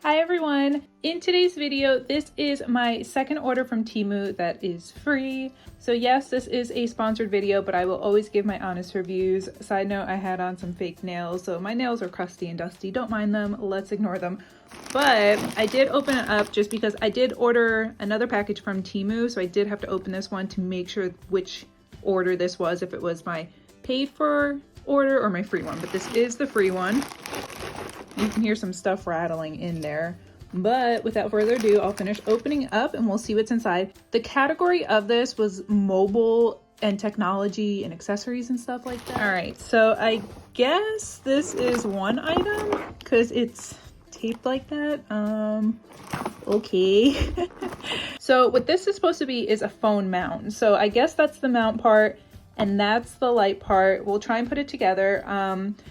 Hi everyone! In today's video, this is my second order from Temu that is free. So yes, this is a sponsored video, but I will always give my honest reviews. Side note, I had on some fake nails, so my nails are crusty and dusty. Don't mind them, let's ignore them. But I did open it up just because I did order another package from Temu, so I did have to open this one to make sure which order this was, if it was my paid for order or my free one. But this is the free one. You can hear some stuff rattling in there, but without further ado, I'll finish opening up and we'll see what's inside. The category of this was mobile and technology and accessories and stuff like that. All right, so I guess this is one item because it's taped like that. Okay. So what this is supposed to be is a phone mount. So I guess that's the mount part. And that's the light part. We'll try and put it together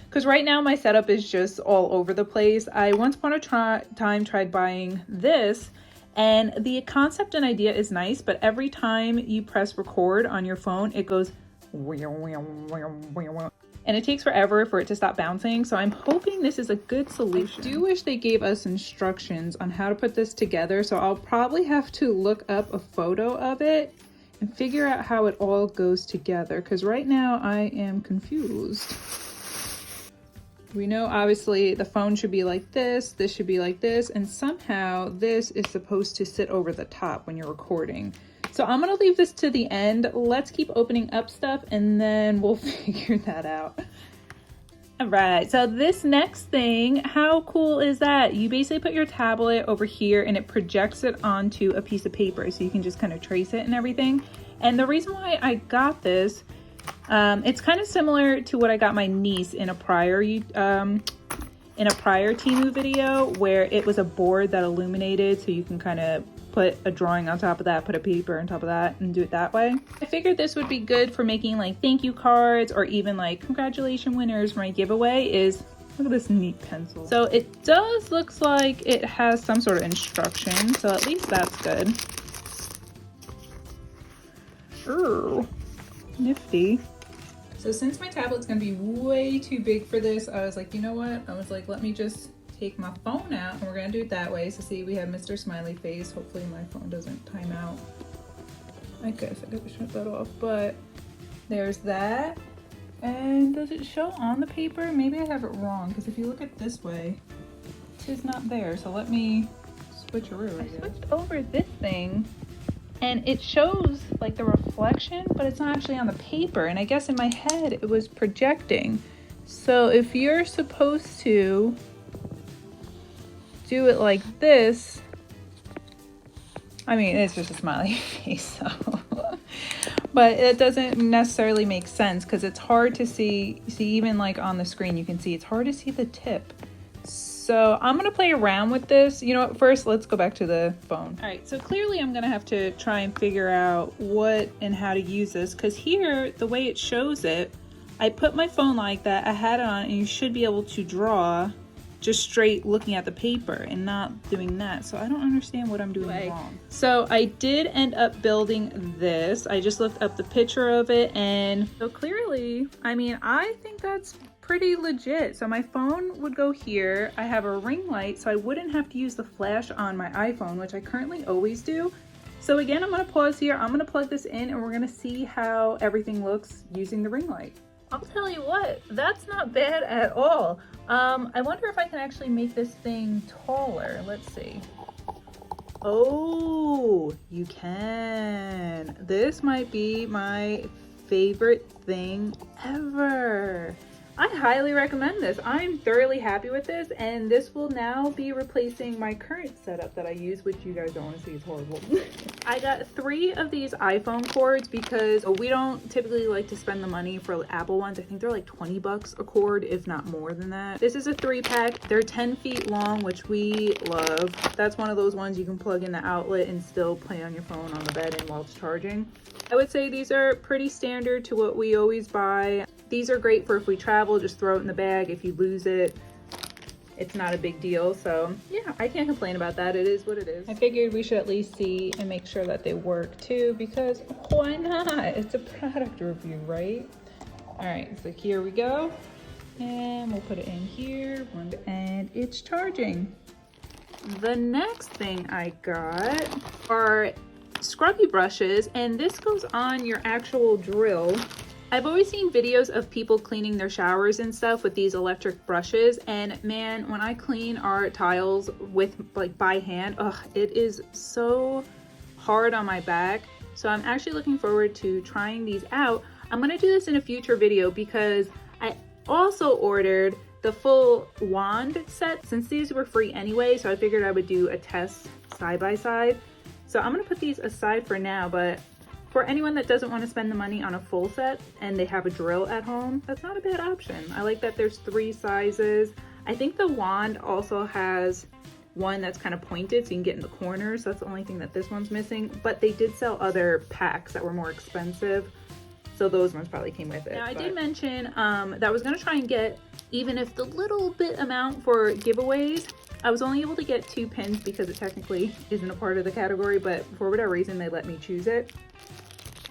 because right now my setup is just all over the place. I once upon a time tried buying this, and the concept and idea is nice, but every time you press record on your phone, it goes and it takes forever for it to stop bouncing. So I'm hoping this is a good solution. I do wish they gave us instructions on how to put this together, so I'll probably have to look up a photo of it and figure out how it all goes together, because right now I am confused. We know obviously the phone should be like this should be like this, and somehow this is supposed to sit over the top when you're recording. So I'm gonna leave this to the end. Let's keep opening up stuff and then we'll figure that out. All right, so this next thing, how cool is that? You basically put your tablet over here and it projects it onto a piece of paper, so you can just kind of trace it and everything. And the reason why I got this, it's kind of similar to what I got my niece in a prior Temu video, where it was a board that illuminated, so you can kind of put a drawing on top of that, put a paper on top of that, and do it that way. I figured this would be good for making like thank you cards, or even like congratulations winners for my giveaway. Is look at this neat pencil. So it does looks like it has some sort of instruction, so at least that's good. Ooh, nifty. So since my tablet's gonna be way too big for this, I was like, you know what? I was like, let me just take my phone out and we're gonna do it that way. So see, we have Mr. Smiley Face. Hopefully my phone doesn't time out. I guess I gotta shut that off, but there's that. And does it show on the paper? Maybe I have it wrong, because if you look at this way, it is not there. So let me switcheroo. I switched over this thing and it shows like the reflection, but it's not actually on the paper. And I guess in my head it was projecting. So if you're supposed to do it like this, I mean, it's just a smiley face, so. But it doesn't necessarily make sense because it's hard to see. You see, even like on the screen, you can see it's hard to see the tip. So I'm gonna play around with this. You know what, first let's go back to the phone. All right, so clearly I'm gonna have to try and figure out what and how to use this, because here, the way it shows it, I put my phone like that, I had it on, and you should be able to draw just straight looking at the paper and not doing that. So I don't understand what I'm doing wrong. So I did end up building this. I just looked up the picture of it, and so clearly, I mean, I think that's pretty legit. So my phone would go here. I have a ring light, so I wouldn't have to use the flash on my iPhone, which I currently always do. So again, I'm gonna pause here. I'm gonna plug this in and we're gonna see how everything looks using the ring light. I'll tell you what, that's not bad at all. I wonder if I can actually make this thing taller. Let's see. Oh, you can. This might be my favorite thing ever. I highly recommend this. I'm thoroughly happy with this, and this will now be replacing my current setup that I use, which you guys don't want to see, is horrible. I got 3 of these iPhone cords because we don't typically like to spend the money for Apple ones. I think they're like 20 bucks a cord, if not more than that. This is a 3-pack. They're 10 feet long, which we love. That's one of those ones you can plug in the outlet and still play on your phone on the bed and while it's charging. I would say these are pretty standard to what we always buy. These are great for if we travel, just throw it in the bag. If you lose it, it's not a big deal. So yeah, I can't complain about that. It is what it is. I figured we should at least see and make sure that they work too, because why not? It's a product review, right? All right, so here we go. And we'll put it in here, and it's charging. The next thing I got are scrubby brushes, and this goes on your actual drill. I've always seen videos of people cleaning their showers and stuff with these electric brushes, and man, when I clean our tiles with like by hand, it is so hard on my back. So I'm actually looking forward to trying these out. I'm gonna do this in a future video because I also ordered the full wand set since these were free anyway, so I figured I would do a test side by side. So I'm gonna put these aside for now, but for anyone that doesn't want to spend the money on a full set and they have a drill at home, that's not a bad option. I like that there's 3 sizes. I think the wand also has one that's kind of pointed so you can get in the corners. That's the only thing that this one's missing, but they did sell other packs that were more expensive, so those ones probably came with it. Now I did mention that I was gonna try and get even if the little bit amount for giveaways. I was only able to get 2 pins because it technically isn't a part of the category, but for whatever reason they let me choose it.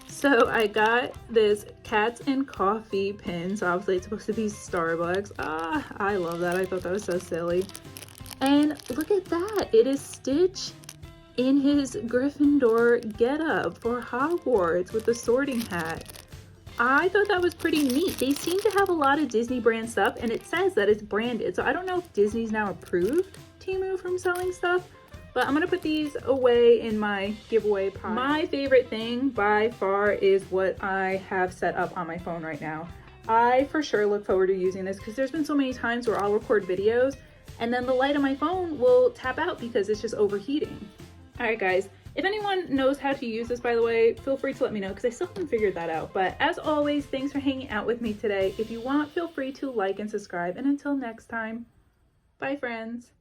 So I got this cats and coffee pin. So obviously it's supposed to be Starbucks. I love that. I thought that was so silly. And look at that. It is Stitch in his Gryffindor getup for Hogwarts with the sorting hat. I thought that was pretty neat. They seem to have a lot of Disney brand stuff, and it says that it's branded. So I don't know if Disney's now approved Temu from selling stuff, but I'm gonna put these away in my giveaway pile. My favorite thing by far is what I have set up on my phone right now. I for sure look forward to using this because there's been so many times where I'll record videos and then the light on my phone will tap out because it's just overheating. All right, guys. If anyone knows how to use this, by the way, feel free to let me know because I still haven't figured that out. But as always, thanks for hanging out with me today. If you want, feel free to like and subscribe. And until next time, bye friends.